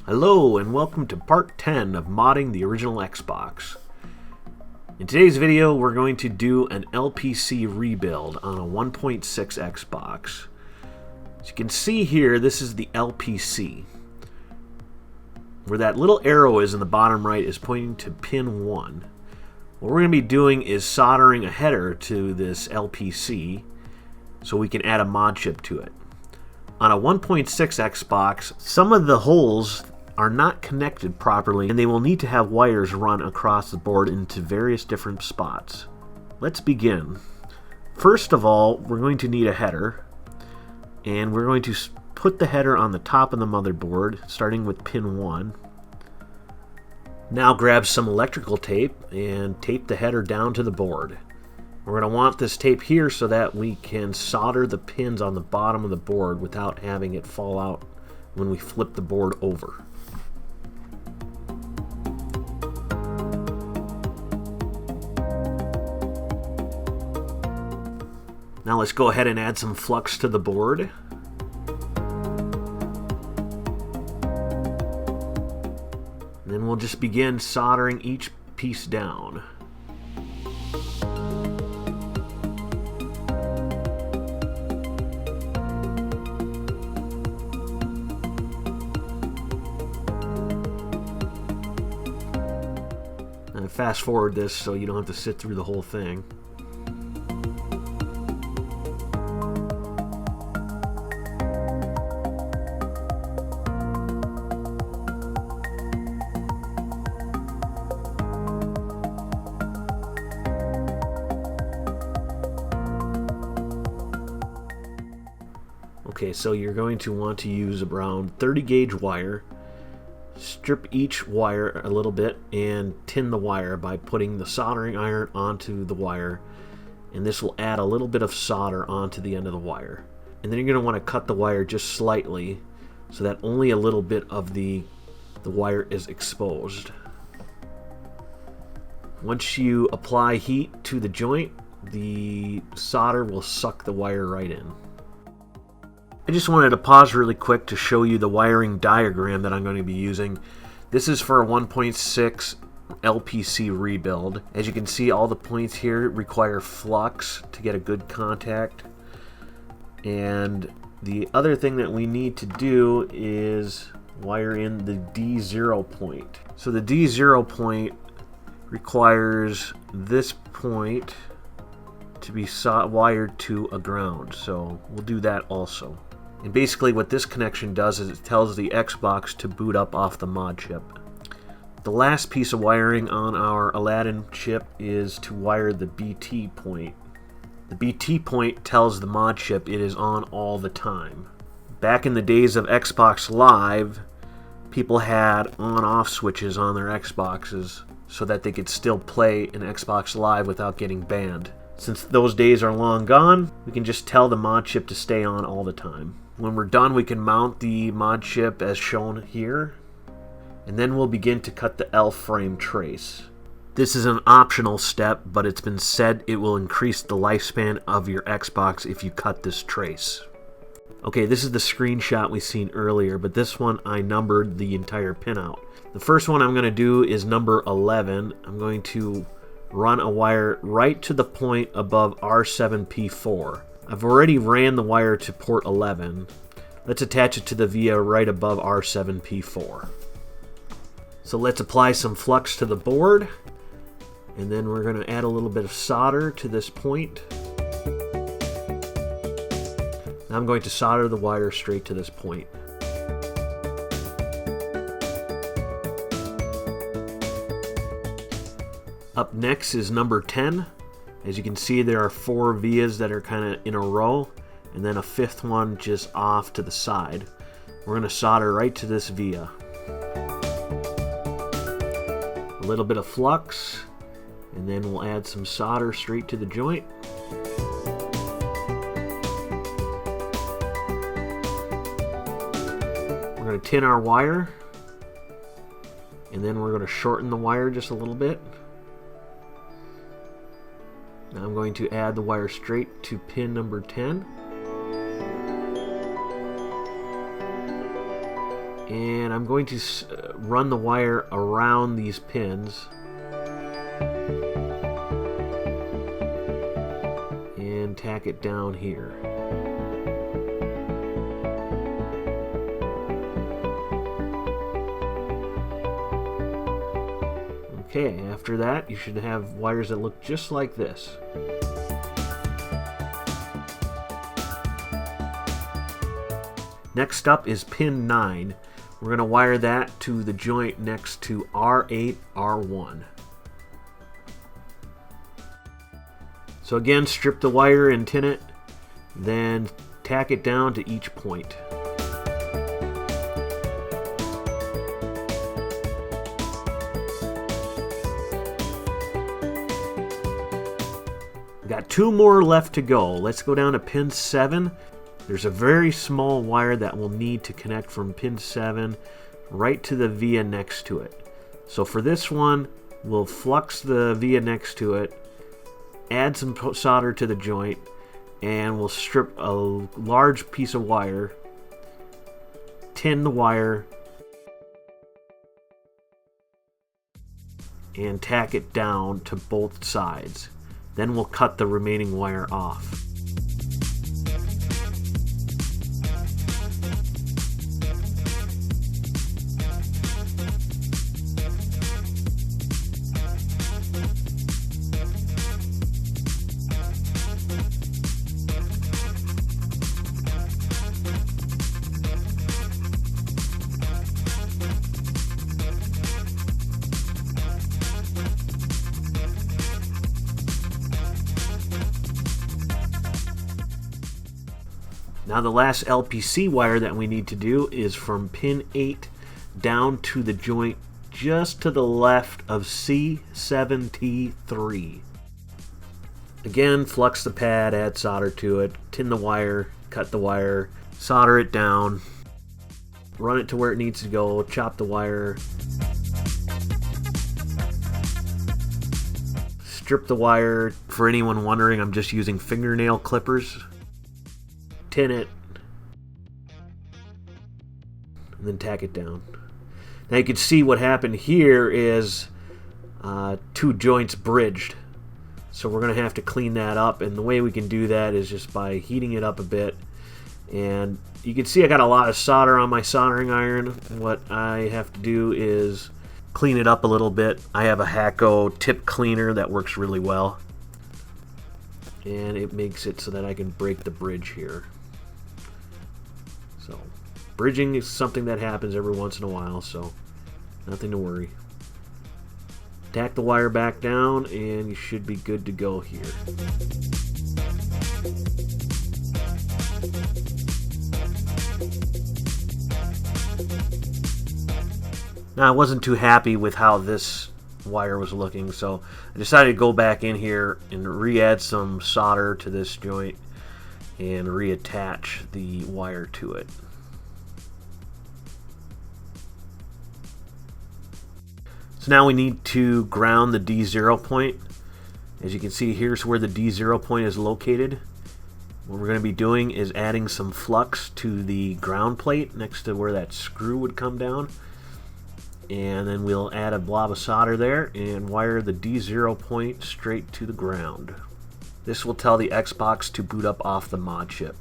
Hello and welcome to part 10 of modding the original Xbox. In today's video we're going to do an LPC rebuild on a 1.6 Xbox. As you can see here, this is the LPC. Where that little arrow is in the bottom right is pointing to pin 1. What we're going to be doing is soldering a header to this LPC so we can add a mod chip to it. On a 1.6 Xbox, some of the holes are not connected properly and they will need to have wires run across the board into various different spots. Let's begin. First of all, we're going to need a header, and we're going to put the header on the top of the motherboard starting with pin 1. Now grab some electrical tape and tape the header down to the board. We're going to want this tape here so that we can solder the pins on the bottom of the board without having it fall out when we flip the board over. Now let's go ahead and add some flux to the board. And then we'll just begin soldering each piece down. And fast forward this so you don't have to sit through the whole thing. Okay, so you're going to want to use around 30 gauge wire, strip each wire a little bit, and tin the wire by putting the soldering iron onto the wire, and this will add a little bit of solder onto the end of the wire. And then you're going to want to cut the wire just slightly so that only a little bit of the wire is exposed. Once you apply heat to the joint, the solder will suck the wire right in. I just wanted to pause really quick to show you the wiring diagram that I'm going to be using. This is for a 1.6 LPC rebuild. As you can see, all the points here require flux to get a good contact. And the other thing that we need to do is wire in the D0 point. So the D0 point requires this point to be wired to a ground. So we'll do that also. And basically what this connection does is it tells the Xbox to boot up off the mod chip. The last piece of wiring on our Aladdin chip is to wire the BT point. The BT point tells the mod chip it is on all the time. Back in the days of Xbox Live, people had on-off switches on their Xboxes so that they could still play an Xbox Live without getting banned. Since those days are long gone, we can just tell the mod chip to stay on all the time. When we're done, we can mount the mod chip as shown here, and then we'll begin to cut the L frame trace. This is an optional step, but it's been said it will increase the lifespan of your Xbox if you cut this trace. Okay, this is the screenshot we seen earlier, but this one I numbered the entire pinout. The first one I'm going to do is number 11. I'm going to run a wire right to the point above R7P4. I've already ran the wire to port 11. Let's attach it to the via right above R7P4. So let's apply some flux to the board, and then we're going to add a little bit of solder to this point. Now I'm going to solder the wire straight to this point. Up next is number 10. As you can see, there are 4 vias that are kind of in a row, and then a 5th one just off to the side. We're going to solder right to this via. A little bit of flux, and then we'll add some solder straight to the joint. We're going to tin our wire, and then we're going to shorten the wire just a little bit. Now I'm going to add the wire straight to pin number 10. And I'm going to run the wire around these pins and tack it down here. Okay, after that you should have wires that look just like this. Next up is pin 9. We're going to wire that to the joint next to R8, R1. So again, strip the wire and tin it, then tack it down to each point. Got 2 more left to go. Let's go down to pin 7. There's a very small wire that we'll need to connect from pin 7 right to the via next to it. So for this one, we'll flux the via next to it, add some solder to the joint, and we'll strip a large piece of wire, tin the wire, and tack it down to both sides. Then we'll cut the remaining wire off. Now the last LPC wire that we need to do is from pin 8 down to the joint just to the left of C7T3. Again, flux the pad, add solder to it, tin the wire, cut the wire, solder it down, run it to where it needs to go, chop the wire, strip the wire. For anyone wondering, I'm just using fingernail clippers. Tin it, and then tack it down. Now you can see what happened here is 2 joints bridged. So we're going to have to clean that up, and the way we can do that is just by heating it up a bit. And you can see I got a lot of solder on my soldering iron. What I have to do is clean it up a little bit. I have a Hacko tip cleaner that works really well, and it makes it so that I can break the bridge here. So bridging is something that happens every once in a while, so nothing to worry. Tack the wire back down and you should be good to go here. Now I wasn't too happy with how this wire was looking, so I decided to go back in here and re-add some solder to this joint and reattach the wire to it. So now we need to ground the D0 point. As you can see, here's where the D0 point is located. What we're going to be doing is adding some flux to the ground plate next to where that screw would come down. And then we'll add a blob of solder there and wire the D0 point straight to the ground. This will tell the Xbox to boot up off the Modchip.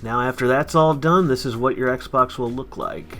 Now after that's all done, this is what your Xbox will look like.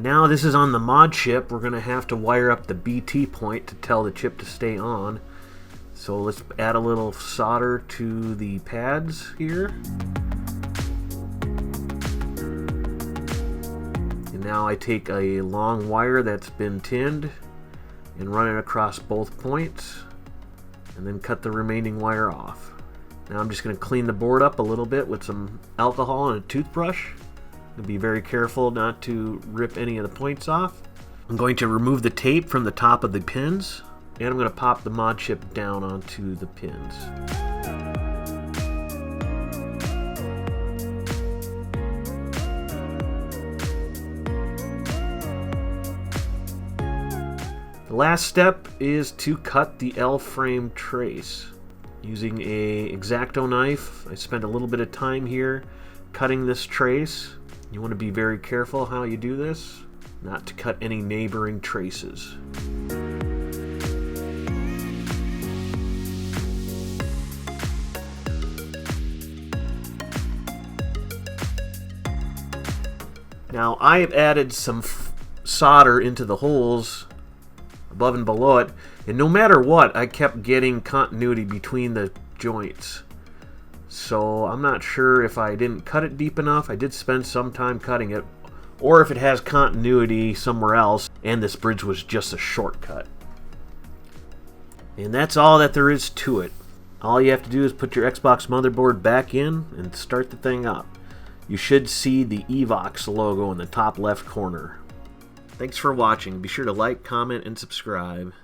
Now this is on the Modchip. We're going to have to wire up the BT point to tell the chip to stay on. So let's add a little solder to the pads here. And now I take a long wire that's been tinned and run it across both points and then cut the remaining wire off. Now I'm just going to clean the board up a little bit with some alcohol and a toothbrush. Be very careful not to rip any of the points off. I'm going to remove the tape from the top of the pins, and I'm going to pop the Modchip down onto the pins. The last step is to cut the L-frame trace. Using a X-Acto knife, I spent a little bit of time here cutting this trace. You want to be very careful how you do this, not to cut any neighboring traces. Now I have added some solder into the holes above and below it, and no matter what, I kept getting continuity between the joints. So I'm not sure if I didn't cut it deep enough. I did spend some time cutting it, or if it has continuity somewhere else and this bridge was just a shortcut. And that's all that there is to it. All you have to do is put your Xbox motherboard back in and start the thing up. You should see the Evox logo in the top left corner. Thanks for watching. Be sure to like, comment, and subscribe.